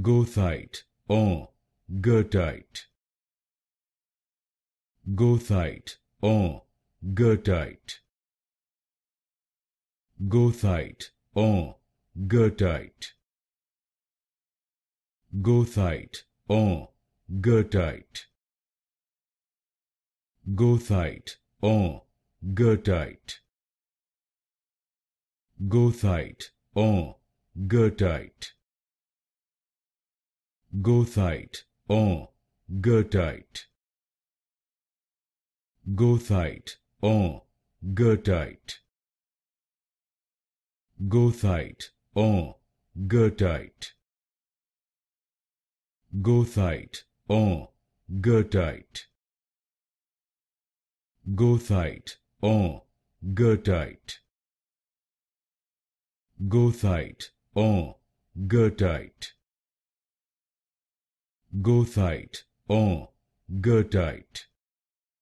Goethite or Goethite. Goethite or Goethite. Goethite or Goethite. Goethite or Goethite. Goethite or Goethite. Goethite or Goethite. Goethite or Goethite. Goethite or Goethite. Goethite or Goethite. Goethite or Goethite. Goethite or Goethite. Goethite or Goethite. Goethite or Goethite.